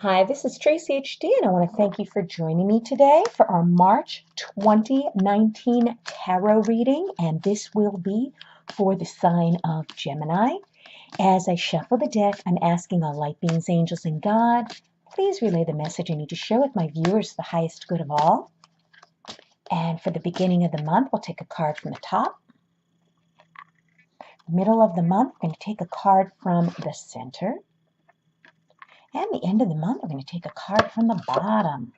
Hi, this is Tracy HD, and I want to thank you for joining me today for our March 2019 tarot reading, and this will be for the sign of Gemini. As I shuffle the deck, I'm asking all light beings, angels, and God, please relay the message I need to share with my viewers for the highest good of all. And for the beginning of the month, we'll take a card from the top. Middle of the month, we're going to take a card from the center. And the end of the month, we're going to take a card from the bottom.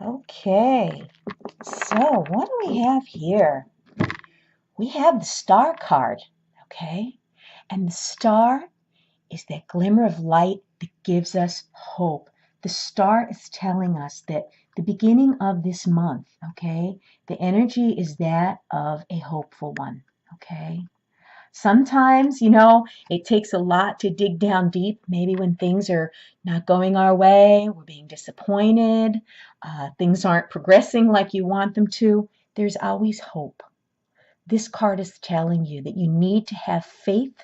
Okay, so what do we have here? We have the star card, okay? And the star is that glimmer of light that gives us hope. The star is telling us that the beginning of this month, okay, the energy is that of a hopeful one, okay? Sometimes, it takes a lot to dig down deep. Maybe when things are not going our way, we're being disappointed, things aren't progressing like you want them to. There's always hope. This card is telling you that you need to have faith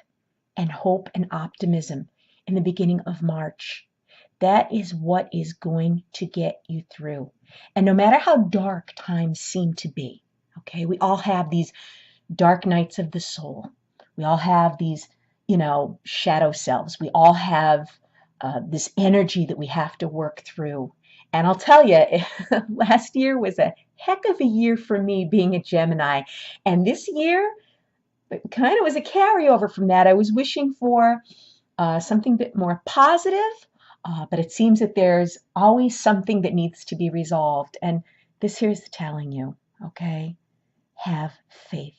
and hope and optimism in the beginning of March. That is what is going to get you through. And no matter how dark times seem to be, okay, we all have these dark nights of the soul. We all have these, shadow selves. We all have this energy that we have to work through. And I'll tell you, last year was a heck of a year for me being a Gemini. And this year, it kind of was a carryover from that. I was wishing for something a bit more positive, but it seems that there's always something that needs to be resolved. And this here's telling you, okay, have faith.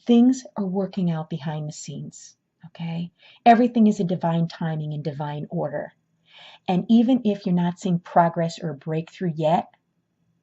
Things are working out behind the scenes, okay? Everything is in divine timing and divine order. And even if you're not seeing progress or breakthrough yet,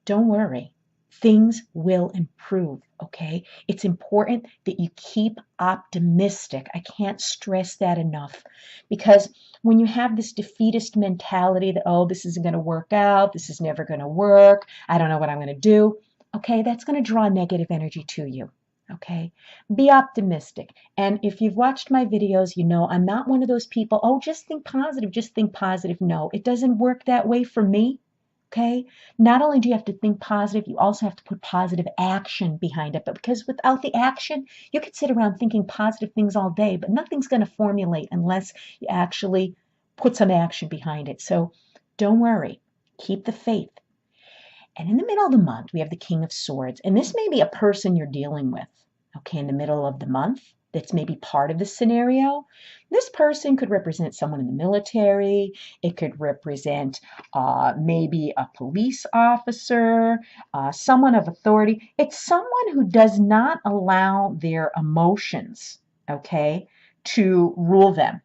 don't worry. Things will improve, okay? It's important that you keep optimistic. I can't stress that enough, because when you have this defeatist mentality that, oh, this isn't going to work out, this is never going to work, I don't know what I'm going to do, okay, that's going to draw negative energy to you. Okay, be optimistic. And if you've watched my videos, you know I'm not one of those people, oh, just think positive, just think positive. No, it doesn't work that way for me. Okay, not only do you have to think positive, you also have to put positive action behind it. But because without the action, you could sit around thinking positive things all day, but nothing's going to formulate unless you actually put some action behind it. So don't worry, keep the faith. And in the middle of the month, we have the King of Swords. And this may be a person you're dealing with, okay, in the middle of the month. That's maybe part of the scenario. This person could represent someone in the military. It could represent maybe a police officer, someone of authority. It's someone who does not allow their emotions, okay, to rule them.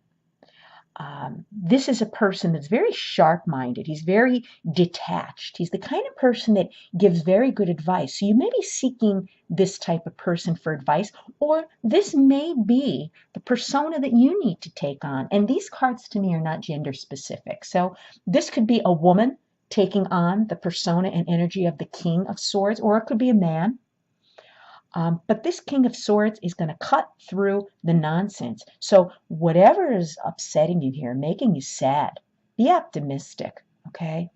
This is a person that's very sharp-minded. He's very detached. He's the kind of person that gives very good advice. So you may be seeking this type of person for advice, or this may be the persona that you need to take on. And these cards to me are not gender specific. So this could be a woman taking on the persona and energy of the King of Swords, or it could be a man. But this King of Swords is going to cut through the nonsense. So whatever is upsetting you here, making you sad, be optimistic, okay?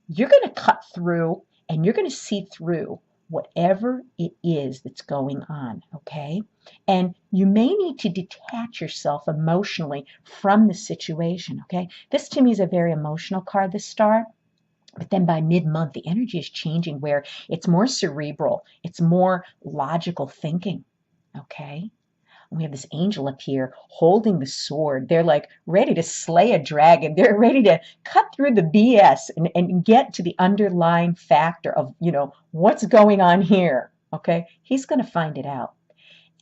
You're going to cut through and you're going to see through whatever it is that's going on, okay? And you may need to detach yourself emotionally from the situation, okay? This to me is a very emotional card, this star. But then by mid-month, the energy is changing where it's more cerebral. It's more logical thinking, okay? And we have this angel up here holding the sword. They're like ready to slay a dragon. They're ready to cut through the BS and get to the underlying factor of, what's going on here, okay? He's going to find it out.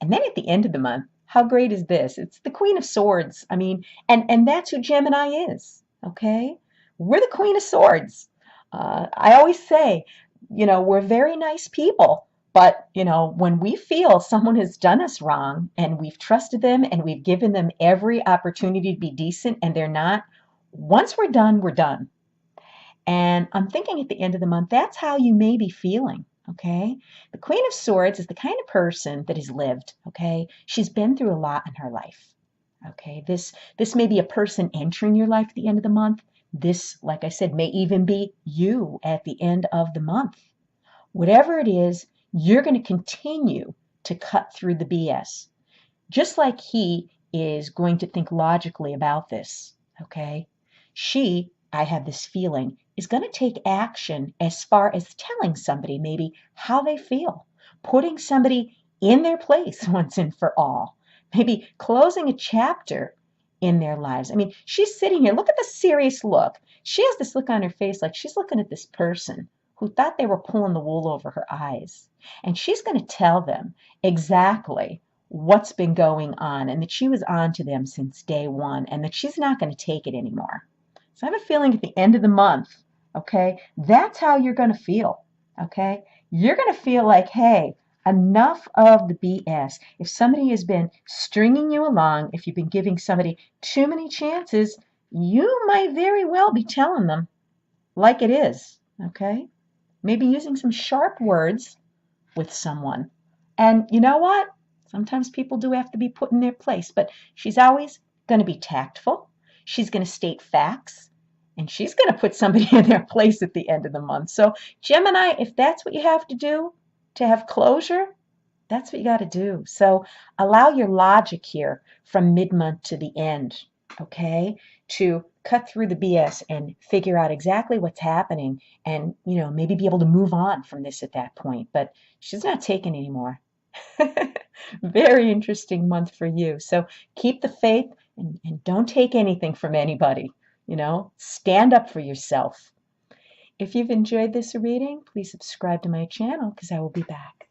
And then at the end of the month, how great is this? It's the Queen of Swords. I mean, and that's who Gemini is, okay? We're the Queen of Swords. I always say, we're very nice people, but, when we feel someone has done us wrong and we've trusted them and we've given them every opportunity to be decent and they're not, once we're done, we're done. And I'm thinking at the end of the month, that's how you may be feeling, okay? The Queen of Swords is the kind of person that has lived, okay? She's been through a lot in her life, Okay, this may be a person entering your life at the end of the month. This, like I said, may even be you at the end of the month. Whatever it is, you're going to continue to cut through the BS. Just like he is going to think logically about this, okay? She, I have this feeling, is going to take action as far as telling somebody maybe how they feel, putting somebody in their place once and for all, maybe closing a chapter in their lives. I mean, she's sitting here, look at the serious look. She has this look on her face like she's looking at this person who thought they were pulling the wool over her eyes. And she's going to tell them exactly what's been going on and that she was on to them since day one and that she's not going to take it anymore. So I have a feeling at the end of the month, okay, that's how you're going to feel, okay? You're going to feel like, hey, enough of the BS. If somebody has been stringing you along, if you've been giving somebody too many chances, you might very well be telling them like it is, okay? Maybe using some sharp words with someone. And you know what? Sometimes people do have to be put in their place, but she's always going to be tactful. She's going to state facts, and she's going to put somebody in their place at the end of the month. So, Gemini, if that's what you have to do to have closure, that's what you got to do. So, allow your logic here from mid-month to the end, okay, to cut through the BS and figure out exactly what's happening and, maybe be able to move on from this at that point. But she's not taking anymore. Very interesting month for you. So keep the faith and don't take anything from anybody. Stand up for yourself. If you've enjoyed this reading, please subscribe to my channel because I will be back.